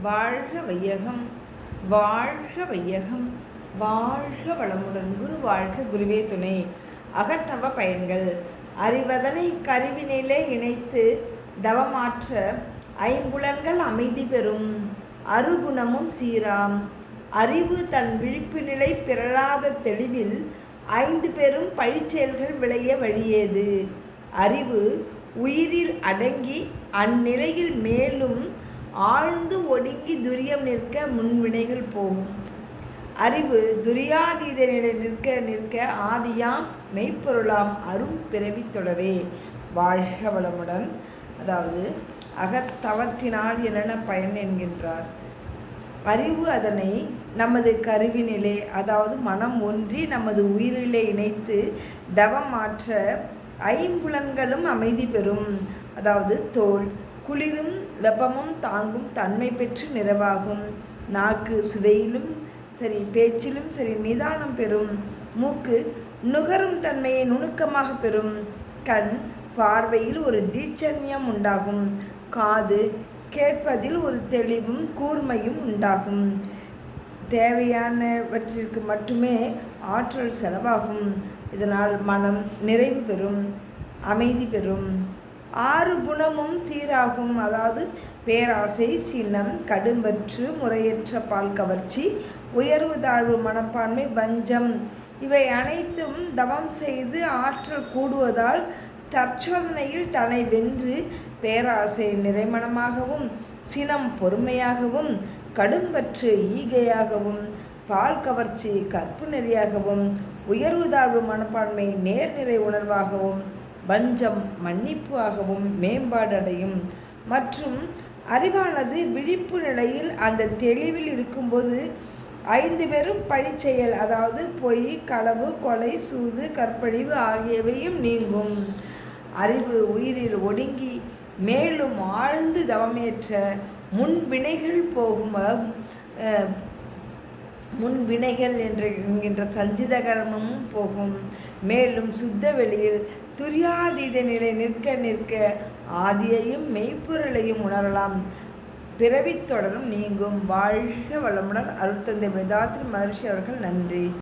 வாழ்க வையகம், வாழ்க வையகம், வாழ்க வளமுடன். குரு வாழ்க, குருவே துணை. அகத்தவ பயன்கள். அறிவதனை கருவினிலே இணைத்து தவமாற்ற ஐம்புலன்கள் அமைதி பெறும். அருகுணமும் சீராம். அறிவு தன் விழிப்பு நிலை பிறழாத தெளிவில் 5 பெரும் பழிச்செயல்கள் விளைய வழியேது. அறிவு உயிரில் அடங்கி அந்நிலையில் மேலும் ஆழ்ந்து ஒடுங்கி துரியம் நிற்க முன்வினைகள் போகும். அறிவு துரியாதீத நிலை நிற்க நிற்க ஆதியாம் மெய்ப்பொருளாம் அரும் பிறவி தொடரே. வாழ்க வளமுடன். அதாவது அகத்தவத்தினால் என்னென்ன பயன் என்கின்றார். அறிவு அதனை நமது கருவினிலே, அதாவது மனம் ஒன்றி நமது உயிரிலே இணைத்து தவம் மாற்ற ஐம்புலன்களும் அமைதி பெறும். அதாவது தோல் குளிரும் வெப்பமும் தாங்கும் தன்மை பெற்று நிறைவாகும். நாக்கு சுவையிலும் சரி பேச்சிலும் சரி நிதானம் பெறும். மூக்கு நுகரும் தன்மையை நுணுக்கமாக பெறும். கண் பார்வையில் ஒரு தீட்சண்யம் உண்டாகும். காது கேட்பதில் ஒரு தெளிவும் கூர்மையும் உண்டாகும். தேவையானவற்றிற்கு மட்டுமே ஆற்றல் செலவாகும். இதனால் மனம் நிறைவு பெறும், அமைதி பெறும். 6 குணமும் சீராகும். அதாவது பேராசை, சினம், கடும்பற்று, முறையற்ற பால் கவர்ச்சி, உயர்வு தாழ்வு மனப்பான்மை, வஞ்சம் இவை அனைத்தும் தவம் செய்து ஆற்றல் கூடுவதால் தற்சோதனையில் தன்னை வென்று பேராசை நிறைமனமாகவும், சினம் பொறுமையாகவும், கடும்பற்று ஈகையாகவும், பால் கவர்ச்சி கற்பு நெறியாகவும், உயர்வு தாழ்வு மனப்பான்மை நேர்நிறை உணர்வாகவும், வஞ்சம் மன்னிப்பு ஆகவும் மேம்பாடு அடையும். மற்றும் அறிவானது விழிப்பு நிலையில் அந்த தெளிவில் இருக்கும்போது 5 பெரும் பழிச்செயல், அதாவது பொய், களவு, கொலை, சூது, கற்பழிவு ஆகியவையும் நீங்கும். அறிவு உயிரில் ஒடுங்கி மேலும் ஆழ்ந்து தவமேற்ற முன்வினைகள் போகும். முன்வினைகள் என்கின்ற சஞ்சிதகரமும் போகும். மேலும் சுத்த வெளியில் துரியாதீத நிலை நிற்க நிற்க ஆதியையும் மெய்ப்பொருளையும் உணரலாம். பிறவித் தொடரும் நீங்கும். வாழ்க வளமுடன். அருட்தந்தை வேதாத்ரி மகரிஷி அவர்கள். நன்றி.